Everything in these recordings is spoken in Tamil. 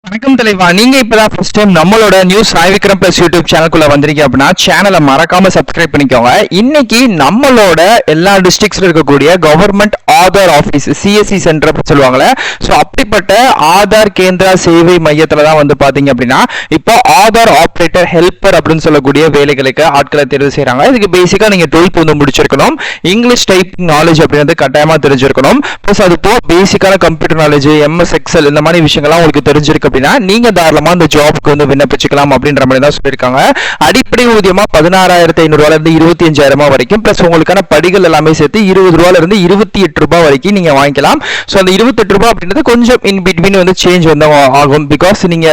வணக்கம் தலைவா. நீங்க இப்பதான் ஃபர்ஸ்ட் டைம் நம்மளோட news Sai Vikram plus YouTube சேனலுக்குள்ள வந்திருக்கீங்க அப்படின்னா சேனலை மறக்காம சப்ஸ்கிரைப் பண்ணிக்கோங்க. இன்னைக்கு நம்மளோட எல்லா டிஸ்ட்ரிக்ட்ஸ்ல இருக்கக்கூடிய government Aadhaar office CSC centre சொல்லுவாங்கல்ல, ஸோ அப்படிப்பட்ட ஆதார் கேந்திரா சேவை மையத்துல தான் வந்து பாத்தீங்க அப்படின்னா இப்போ ஆதார் ஆபரேட்டர் ஹெல்பர் அப்படின்னு சொல்லக்கூடிய வேலைகளுக்கு ஆட்களை தேர்வு செய்யறாங்க. இதுக்கு பேசிக்கா நீங்க 12th வந்து முடிச்சிருக்கணும், இங்கிலீஷ் டைப்பிங் நாலேஜ் அப்படின்றது கட்டாயமா தெரிஞ்சிருக்கணும். பிளஸ் அது போ பேசிக்கான கம்ப்யூட்டர் நாலேஜ், எம்எஸ் எக்ஸல் இந்த மாதிரி விஷயங்கள்லாம் உங்களுக்கு தெரிஞ்சிருக்கு அப்படின்னா நீங்க தாராளமா இந்த ஜாப்க்கு வந்து விண்ணப்பிச்சுக்கலாம் அப்படின்ற மாதிரி தான் சொல்லியிருக்காங்க. அடிப்படை ஊதியமா 16,500 இருந்து 25,000 வரைக்கும், பிளஸ் உங்களுக்கான படிகள் எல்லாமே சேர்த்து 20 ரூபாயில இருந்து 28 ரூபாய் வரைக்கும் நீங்க வாங்கிக்கலாம். ஸோ அந்த 28 ரூபாய் அப்படின்றது கொஞ்சம் இன் பிட்வீன் வந்து சேஞ்ச் வந்து ஆகும், பிகாஸ் நீங்க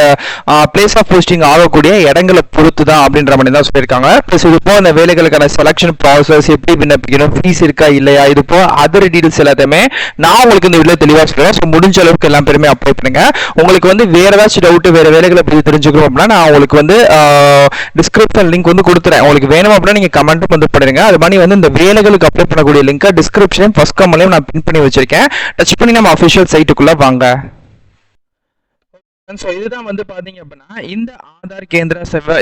பிளேஸ் ஆஃப் போஸ்டிங் ஆகக்கூடிய இடங்களை பொறுத்து தான் அப்படின்ற மாதிரி தான் சொல்லியிருக்காங்க. பிளஸ் இது போ அந்த வேலைகளுக்கான செலக்ஷன் ப்ராசஸ் எப்படி விண்ணப்பிக்கணும், ஃபீஸ் இருக்கா இல்லையா, இது போ அதர் டீடைல்ஸ் எல்லாத்தையுமே நான் உங்களுக்கு இந்த வீடியோ தெளிவாக சொல்றேன். ஸோ முடிஞ்ச அளவுக்கு எல்லா பேருமே அப்ளை பண்ணுங்க. உங்களுக்கு வந்து வேற ஏதாச்சும் டவுட், வேற வேலைகளை பற்றி தெரிஞ்சுக்கணும் அப்படின்னா நான் உங்களுக்கு வந்து டிஸ்கிரிப்ஷன் லிங்க் வந்து கொடுத்துறேன். உங்களுக்கு வேணும் அப்படின்னா நீங்க கமெண்ட் வந்து பண்ணுங்க. அது மாதிரி வந்து இந்த வேலைகளுக்கு அப்ளை பண்ணக்கூடிய லிங்க் டிஸ்கிரிப்ஷன் ஃபர்ஸ்ட் கமெண்ட்லயும் நான் பின் பண்ணி வச்சிருக்கேன். டச் பண்ணி நம்ம அஃபிஷியல் சைட்டுக்குள்ள வாங்க. ஸோ இதுதான் வந்து பார்த்தீங்க அப்படின்னா இந்த ஆதார் கேந்திர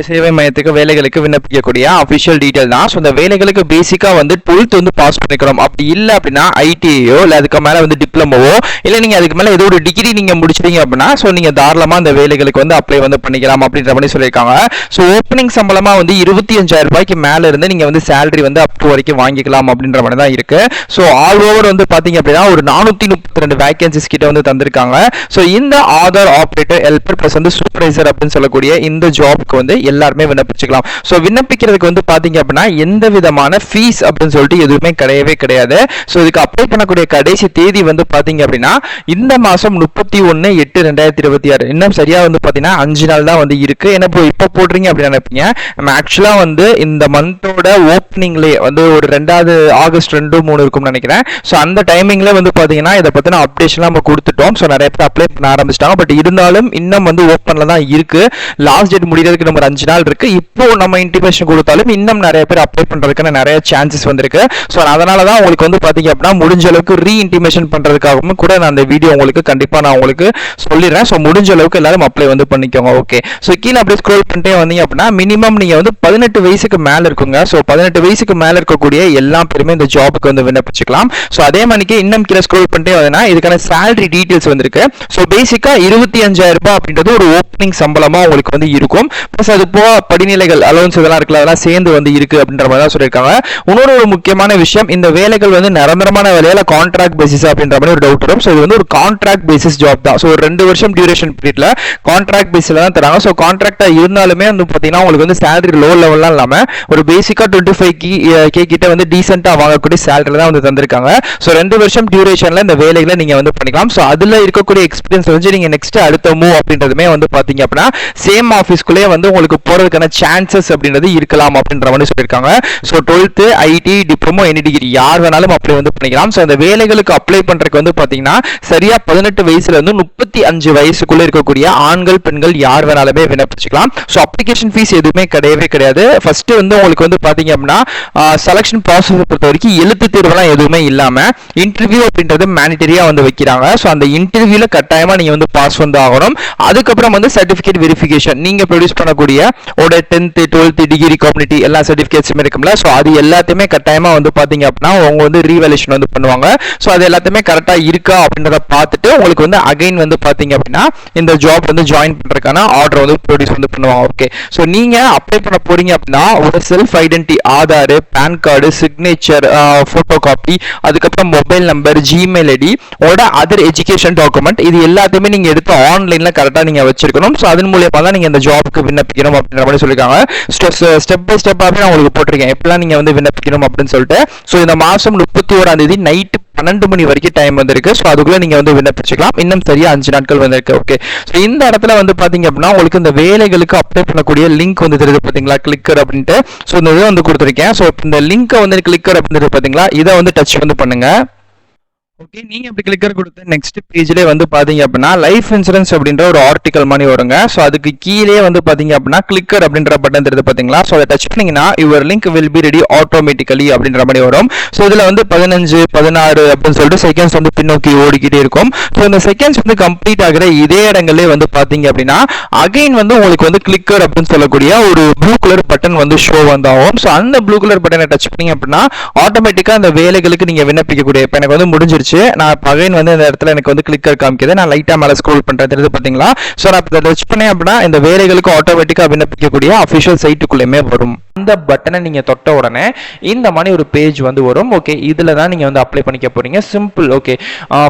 சேவை மையத்துக்கு வேலைகளுக்கு விண்ணப்பிக்கக்கூடிய அஃபிஷியல் டீட்டெயில் தான். ஸோ இந்த வேலைகளுக்கு பேசிக்காக வந்து 12th வந்து பாஸ் பண்ணிக்கணும். அப்படி இல்லை அப்படின்னா ஐடிஐயோ இல்லை அதுக்கு மேலே வந்து டிப்ளமோவோ இல்லை நீங்கள் அதுக்கு மேலே ஏதோ ஒரு டிகிரி நீங்கள் முடிச்சிட்டீங்க அப்படின்னா ஸோ நீங்கள் தாராளமாக அந்த வேலைகளுக்கு வந்து அப்ளை வந்து பண்ணிக்கலாம் அப்படின்ற மாதிரி சொல்லியிருக்காங்க. ஸோ ஓப்பனிங் சம்பளமாக வந்து 25,000 ரூபாய்க்கு மேலே இருந்து நீங்கள் வந்து சேலரி வந்து அப் டு வரைக்கும் வாங்கிக்கலாம் அப்படின்ற மாதிரி தான் இருக்கு. ஸோ ஆல் ஓவர் வந்து பார்த்தீங்க அப்படின்னா ஒரு 432 வேகன்சிஸ் கிட்ட வந்து தந்திருக்காங்க. ஸோ இந்த ஆதார் ஆப்ரேட்டர் ஹெல்பர் பிளஸ் வந்து சூப்பர்வைசர் அப்படின்னு சொல்லக்கூடிய இந்த ஜாப்க்கு வந்து எல்லாருமே விண்ணப்பிச்சுக்கலாம். ஸோ விண்ணப்பிக்கிறதுக்கு வந்து பாத்தீங்க அப்படின்னா எந்த விதமான ஃபீஸ் அப்படின்னு சொல்லிட்டு எதுவுமே கிடையவே கிடையாது. ஸோ இதுக்கு அப்ளை பண்ணக்கூடிய கடைசி தேதி வந்து பாத்தீங்க அப்படின்னா இந்த மாசம் 31/8/2026, இன்னும் சரியா வந்து பாத்தீங்கன்னா 5 நாள் தான் வந்து இருக்கு. ஏன்னா இப்போ போடுறீங்க அப்படின்னு நினைப்பீங்க, நம்ம ஆக்சுவலா வந்து இந்த மந்தோட ஓப்பனிங்லேயே வந்து ஒரு 2வது ஆகஸ்ட் 2-3 இருக்கும்னு நினைக்கிறேன். ஸோ அந்த டைமிங்ல வந்து பாத்தீங்கன்னா இதை பத்தின அப்டேஷன் நம்ம கொடுத்துட்டோம். ஸோ நிறைய பேர் அப்ளை பண்ண ஆரம்பிச்சிட்டாங்க. பட் இருந்தாலும் இன்னும் வந்து ஓப்பன்ல தான் இருக்கு. லாஸ்ட் டேட் முடிகிறதுக்கு நம்ம 5 நாள் இருக்கு. இப்போ நம்ம இன்டிமேஷன் கொடுத்தாலும் இன்னும் நிறைய பேர் அப்ளை பண்றதுக்கான நிறைய சான்சஸ் வந்திருக்கு. ஸோ அதனால தான் உங்களுக்கு வந்து பாத்தீங்க அப்படின்னா முடிஞ்ச அளவுக்கு ரீ இன்டிமேஷன் பண்றதுக்காகவும் கூட நான் அந்த வீடியோ உங்களுக்கு கண்டிப்பா நான் உங்களுக்கு சொல்லிடுறேன். ஸோ முடிஞ்ச அளவுக்கு எல்லாரும் அப்ளை வந்து பண்ணிக்கோங்க. ஓகே, ஸோ கீழே அப்படியே ஸ்க்ரோல் பண்ணிட்டே வந்தீங்க அப்படின்னா மினிமம் நீங்க வந்து 18 வயசுக்கு மேல இருக்குங்க. ஸோ 18 வயசுக்கு மேல இருக்கக்கூடிய எல்லா பேருமே இந்த ஜாபுக்கு வந்து விண்ணப்பிச்சுக்கலாம். ஸோ அதே மாதிரிக்கு இன்னும் கீழே ஸ்க்ரோல் பண்ணிட்டே வந்தீங்கன்னா இதுக்கான சேலரி டீடைல்ஸ் வந்திருக்கு. ஸோ பேசிக்கா 25,000 ரூபாய் அப்படின்றது ஒரு ஓப்பனிங் சம்பளமா உங்களுக்கு வந்து இருக்கும். பிளஸ் அது போக படிநிலைகள் அலோன்ஸ் இதெல்லாம் இருக்குல்ல, அதெல்லாம் சேர்ந்து வந்து இருக்கு அப்படின்ற மாதிரி தான் சொல்லியிருக்காங்க. இன்னொரு ஒரு முக்கியமான விஷயம், இந்த வேலைகள் வந்து நிரந்தரமான வேலையில கான்ட்ராக்ட் பேசிஸ் அப்படின்ற மாதிரி ஒரு டவுட் வரும். ஸோ இது வந்து ஒரு கான்ட்ராக்ட் பேசிஸ் ஜாப் தான். ஸோ ஒரு 2 வருஷம் டியூரேஷன் பீரியட்ல கான்ட்ராக்ட் பேசிஸ்ல தான் தராங்க. ஸோ கான்ட்ராக்டா இருந்தாலுமே வந்து பாத்தீங்கன்னா உங்களுக்கு வந்து சேலரி லோ லெவல்லாம் இல்லாம ஒரு பேசிக்கா 25K கிட்ட வந்து டீசென்ட்டா வாங்கக்கூடிய சேலரி தான் வந்து தந்திருக்காங்க. ஸோ 2 வருஷம் டியூரேஷன்ல இந்த வேலைகளை நீங்க வந்து பண்ணிக்கலாம். ஸோ அதுல இருக்கக்கூடிய எக்ஸ்பீரியன்ஸ் வந்து நீங்க நெக்ஸ்ட் அடுத்த மூவ் அப்படின்றதுமே வந்து பாத்தீங்க அப்படின்னா சேம் ஆபீஸ்க்குள்ளே வந்து உங்களுக்கு போறதுக்கான சான்சஸ் அப்படின்றது இருக்கலாம் அப்படின்ற மாதிரி சொல்லியிருக்காங்க. So 12th ID diploma any degree யார் வேணாலும் அப்ளை வந்து பண்ணிக்கலாம். ஸோ அந்த வேலைகளுக்கு அப்ளை பண்றதுக்கு வந்து பாத்தீங்கன்னா சரியா 18 வயசுல இருந்து 35 வயசுக்குள்ள இருக்கக்கூடிய ஆண்கள் பெண்கள் யார் வேணாலுமே விண்ணப்பிச்சுக்கலாம். ஸோ அப்ளிகேஷன் ஃபீஸ் எதுவுமே கிடையவே கிடையாது. ஃபர்ஸ்ட் வந்து உங்களுக்கு வந்து பாத்தீங்க அப்படின்னா செலக்ஷன் ப்ராசஸ் பொறுத்த வரைக்கும் எழுத்து தேர்வுலாம் எதுவுமே இல்லாம இன்டர்வியூ அப்படின்றது மேனிட்டரியா வந்து வைக்கிறாங்க. ஸோ அந்த இன்டர்வியூல கட்டாயமா நீங்க வந்து பாஸ் வந்து ஆகணும். அதுக்கப்புறம் வந்து சர்டிபிகேட் வெரிஃபிகேஷன் நீங்க ப்ரொடியூஸ் பண்ணக்கூடிய ஒரு 10th 12th டிகிரி கம்யூனிட்டி எல்லா சர்டிபிகேட்ஸுமே இருக்கும்ல. ஸோ அது எல்லாத்தையுமே கட்டாயமா வந்து பாத்தீங்க அப்படின்னா அவங்க வந்து ரீவேல்யூஷன் வந்து பண்ணுவாங்க. ஸோ அது எல்லாத்தையுமே கரெக்டா இருக்கா அப்படின்றத பார்த்துட்டு உங்களுக்கு வந்து அகைன் வந்து பாத்தீங்க அப்படின்னா இந்த ஜாப் வந்து ஜாயின் பண்றதுக்கான ஆர்டர் வந்து ப்ரொடியூஸ் வந்து பண்ணுவாங்க. ஓகே, ஸோ நீங்க அப்ளை பண்ண போறீங்க அப்படின்னா ஒரு self identity, Aadhaar, PAN card, signature, photo copy, அதுக்கப்புறம் மொபைல் நம்பர், ஜிமெயில் ஐடி, உங்களோட அதர் எஜுகேஷன் டாக்குமெண்ட் இது எல்லாத்தையுமே நீங்க எடுத்து ஆன்லைன்ல கரெக்டா நீங்க வச்சிருக்கணும். ஸோ அதன் மூலியமா தான் நீங்க இந்த ஜாப்க்கு விண்ணப்பிக்கணும் அப்படின்ற மாதிரி சொல்லியிருக்காங்க. ஸ்டெப் பை ஸ்டெப்பாகவே நான் உங்களுக்கு போட்டிருக்கேன் எப்படிலாம் நீங்க வந்து விண்ணப்பிக்கணும் அப்படின்னு சொல்லிட்டு. ஸோ இந்த மாசம் 31ஆம் தேதி நைட்டு 12 மணி வரைக்கும் டைம் வந்திருக்கு. ஸோ அதுக்குள்ள நீங்க வந்து விண்ணப்பிச்சுக்கலாம். இன்னும் சரியா 5 நாட்கள் வந்திருக்கு. ஓகே, ஸோ இந்த இடத்துல வந்து பாத்தீங்க அப்படின்னா உங்களுக்கு இந்த வேலைகளுக்கு அப்ளை பண்ணக்கூடிய லிங்க் வந்து தெரியுது பாத்தீங்களா, கிளிக்கர் அப்படின்ட்டு. ஸோ இந்த இதை வந்து கொடுத்துருக்கேன். ஸோ இந்த லிங்கை வந்து கிளிக்கர் அப்படின்னு பாத்தீங்களா, இதை வந்து டச் வந்து பண்ணுங்க. ஓகே, நீங்க இப்படி கிளிக்கர் கொடுத்து நெக்ஸ்ட் பேஜ்லயே வந்து பாத்தீங்க அப்படின்னா லைஃப் இன்சூரன்ஸ் அப்படின்ற ஒரு ஆர்டிகல் மாதிரி வருங்க. ஸோ அதுக்கு கீழே வந்து பாத்தீங்க அப்படின்னா கிளிக்கர் அப்படின்ற பட்டன் தெரியுது பாத்தீங்களா? ஸோ அதை டச் பண்ணீங்கன்னா your link will be ready automatically அப்படின்ற மாதிரி வரும். ஸோ இதுல வந்து 15 16 அப்படின்னு சொல்லிட்டு செகண்ட்ஸ் வந்து பின்னோக்கி ஓடிக்கிட்டே இருக்கும். ஸோ இந்த செகண்ட்ஸ் வந்து கம்ப்ளீட் ஆகிற இதே இடங்களே வந்து பாத்தீங்க அப்படின்னா அகைன் வந்து உங்களுக்கு வந்து கிளிக்கர் அப்படின்னு சொல்லக்கூடிய ஒரு ப்ளூ கலர் பட்டன் வந்து ஷோ வந்தாகும். ஸோ அந்த ப்ளூ கலர் பட்டனை டச் பண்ணீங்க அப்படின்னா ஆட்டோமேட்டிக்கா அந்த வேலைகளுக்கு நீங்க விண்ணப்பிக்கக்கூடிய, இப்போ எனக்கு வந்து முடிஞ்சிருச்சு, நான் பகைன் வந்து இந்த இடத்துல எனக்கு வந்து கிளிக்கர் காமிக்குது, நான் லைட்டா மேல ஸ்க்ரோல் பண்றது தெரியுது பாத்தீங்களா? சோ நான் இப்ப டச் பண்ணேன் அப்படின்னா இந்த வேலைகளுக்கு ஆட்டோமேட்டிக்கா விண்ணப்பிக்கக்கூடிய அபிஷியல் சைட்டுக்குள்ளேயுமே வரும். அந்த பட்டனை நீங்க தொட்ட உடனே இந்த மாதிரி ஒரு பேஜ் வந்து வரும். ஓகே, இதுல தான் நீங்க வந்து அப்ளை பண்ணிக்க போறீங்க. சிம்பிள். ஓகே,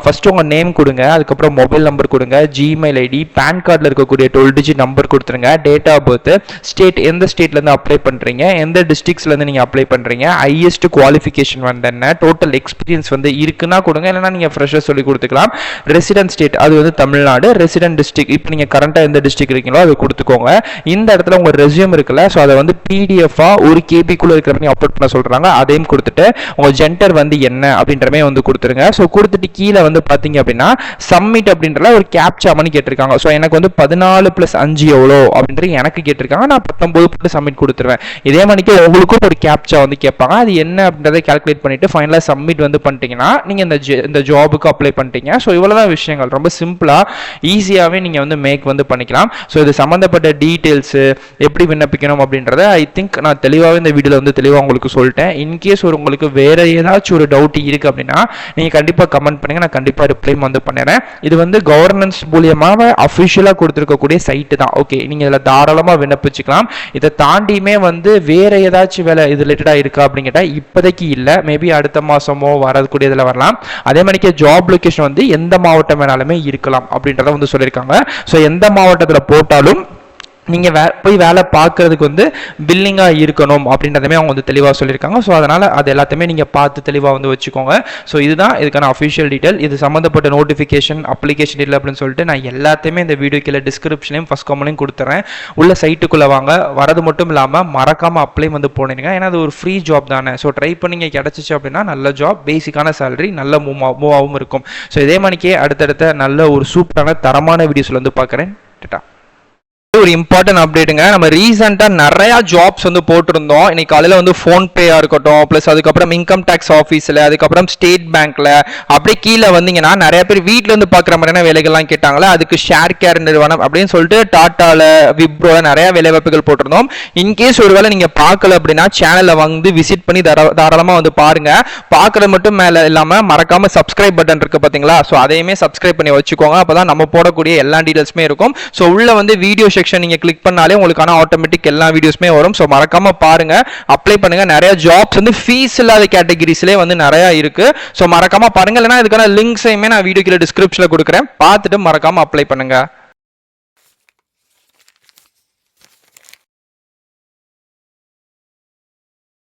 ஃபர்ஸ்ட் உங்க நேம் கொடுங்க, அதுக்கப்புறம் மொபைல் நம்பர் கொடுங்க, ஜிமெயில் ஐடி, பேன் கார்டில் இருக்கக்கூடிய 12 டிஜிட் நம்பர் கொடுத்துருங்க, டேட் ஆஃப் பர்த், ஸ்டேட், எந்த ஸ்டேட்ல இருந்து அப்ளை பண்றீங்க, எந்த டிஸ்ட்ரிக்ட்ஸ்ல இருந்து நீங்க அப்ளை பண்றீங்க, ஹையஸ்ட் குவாலிஃபிகேஷன் வந்து என்ன, டோட்டல் எக்ஸ்பீரியன்ஸ் வந்து இருக்குன்னா கொடுங்க, இல்லைன்னா நீங்க ஃப்ரெஷர் சொல்லி கொடுத்துக்கலாம். ரெசிடென்ட் ஸ்டேட் அது வந்து தமிழ்நாடு, ரெசிடென்ட் டிஸ்ட்ரிக்ட் இப்போ நீங்க கரண்டா எந்த டிஸ்ட்ரிக்ட் இருக்கீங்களோ அதை கொடுத்துக்கோங்க. இந்த இடத்துல உங்க ரெஸ்யூம் இருக்குல்ல, ஸோ அதை வந்து பிடிஎஃப் 1 கேபிக்குள்ள இருக்கிற மாதிரி அப்லோட் பண்ண சொல்றாங்க, அதையும் கொடுத்துட்டு உங்க ஜெண்டர் வந்து என்ன அப்படின்றமே வந்து கொடுத்துருங்க. ஸோ கொடுத்துட்டு கீழே வந்து பாத்தீங்க அப்படின்னா சப்மிட் அப்படின்றல ஒரு கேப்சா மணி கேட்டிருக்காங்க. ஸோ எனக்கு வந்து 14 + 5 எவ்வளோ அப்படின்றது எனக்கு கேட்டிருக்காங்க, நான் 19 போட்டு சப்மிட் கொடுத்துருவேன். இதே மணிக்கு உங்களுக்கும் ஒரு கேப்சா வந்து கேட்பாங்க, அது என்ன அப்படின்றத கால்குலேட் பண்ணிட்டு ஃபைனலாக சப்மிட் வந்து பண்ணிட்டீங்கன்னா நீங்க இந்த ஜாபுக்கு அப்ளை பண்ணிட்டீங்க. ஸோ இவ்வளவுதான் விஷயங்கள், ரொம்ப சிம்பிளா ஈஸியாவே நீங்க வந்து மேக் வந்து பண்ணிக்கலாம். ஸோ இது சம்பந்தப்பட்ட டீடைல்ஸ் எப்படி விண்ணப்பிக்கணும் அப்படின்றத ஐ திங்க் நான் தெளிவாகவே இந்த வீடியோவில் வந்து தெளிவாக உங்களுக்கு சொல்லிட்டேன். இன்கேஸ் உங்களுக்கு வேற ஏதாச்சும் ஒரு டவுட் இருக்கு அப்படின்னா நீங்க கண்டிப்பா கமெண்ட் பண்ணுங்க, நான் கண்டிப்பா ரிப்ளை வந்து பண்ணிடுறேன். இது வந்து கவர்னன்ஸ் மூலியமாக அஃபிஷியலா கொடுத்துருக்கக்கூடிய சைட்டு தான். ஓகே, நீங்க இதில் தாராளமா விண்ணப்பிச்சுக்கலாம். இதை தாண்டியுமே வந்து வேற ஏதாச்சும் வேலை இது ரிலேட்டடா இருக்கா அப்படின்னு கேட்டா இப்போதைக்கு இல்லை, மேபி அடுத்த மாசமோ வரக்கூடிய இதில் வரலாம். அதே மாதிரி ஜாப் லொகேஷன் வந்து எந்த மாவட்டம் வேணாலுமே இருக்கலாம் அப்படின்றத வந்து சொல்லியிருக்காங்க. ஸோ எந்த மாவட்டத்தில் போட்டாலும் நீங்க போய் வேலை பார்க்கறதுக்கு வந்து பில்லிங்கா இருக்கணும் அப்படின்றதுமே அவங்க வந்து தெளிவாக சொல்லியிருக்காங்க. ஸோ அதனால அது எல்லாத்தையுமே நீங்க பார்த்து தெளிவாக வந்து வச்சுக்கோங்க. ஸோ இதுதான் இதுக்கான அஃபிஷியல் டீட்டெயில். இது சம்மந்தப்பட்ட நோட்டிஃபிகேஷன், அப்ளிகேஷன் டீட்டெயில் அப்படின்னு சொல்லிட்டு நான் எல்லாத்தையுமே இந்த வீடியோ கீழே டிஸ்கிரிப்ஷனையும் ஃபர்ஸ்ட் கமெண்ட்லையும் கொடுத்துறேன். உள்ள சைட்டுக்குள்ள வாங்க, வரது மட்டும் இல்லாமல் மறக்காம அப்ளை வந்து போனீங்க, ஏன்னா அது ஒரு ஃப்ரீ ஜாப் தானே. ஸோ ட்ரை பண்ணி கிடைச்சிச்சு அப்படின்னா நல்ல ஜாப், பேசிக்கான சேலரி, நல்ல மூவாகவும் இருக்கும். ஸோ இதே மாதிரிக்கே அடுத்தடுத்த நல்ல ஒரு சூப்பரான தரமான வீடியோஸ்ல வந்து பார்க்குறேன். டாடா. ஒரு இம்பார்ட்டன்ட் அப்டேட்டுங்க, நம்ம ரீசெண்டா நிறைய ஜாப்ஸ் வந்து போட்டிருந்தோம். இன்னைக்கு காலையில வந்து ஃபோன்பேயா இருக்கட்டும், பிளஸ் அதுக்கப்புறம் இன்கம் டேக்ஸ் ஆஃபீஸில், அதுக்கப்புறம் ஸ்டேட் பேங்க்ல, அப்படியே கீழே வந்தீங்கன்னா நிறைய பேர் வீட்டில் இருந்து பார்க்குற மாதிரியான வேலைகள்லாம் கேட்டாங்களே, அதுக்கு ஷேர் கேர் நிறுவனம் அப்படின்னு சொல்லிட்டு டாட்டால, விப்ரோல நிறைய வேலைவாய்ப்புகள் போட்டிருந்தோம். இன்கேஸ் ஒருவேளை நீங்க பார்க்கல அப்படின்னா சேனலை வந்து விசிட் பண்ணி தாராளமா வந்து பாருங்க. பார்க்கறது மட்டும் மேல இல்லாம மறக்காம சப்ஸ்கிரைப் பட்டன் இருக்கு பாத்தீங்களா? ஸோ அதையுமே சப்ஸ்கிரைப் பண்ணி வச்சுக்கோங்க, அப்பதான் நம்ம போடக்கூடிய எல்லா டீடைல்ஸுமே இருக்கும். ஸோ உள்ள வந்து வீடியோ செக்ஷன் நீங்க கிளிக் பண்ணாலே உங்களுக்கான ஆட்டோமேட்டிக் எல்லா வீடியோஸ்மே வரும். சோ மறக்காம பாருங்க, அப்ளை பண்ணுங்க. நிறைய ஜாப்ஸ் வந்து ஃபீஸ் இல்லாத கேட்டகரிஸ்லயே வந்து நிறைய இருக்கு. சோ மறக்காம பாருங்க, இல்லைன்னா இதுக்கான லிங்க்ஸையுமே நான் வீடியோ கீழே டிஸ்கிரிப்ஷன்ல கொடுக்குறேன், பார்த்துட்டு மறக்காம அப்ளை பண்ணுங்க.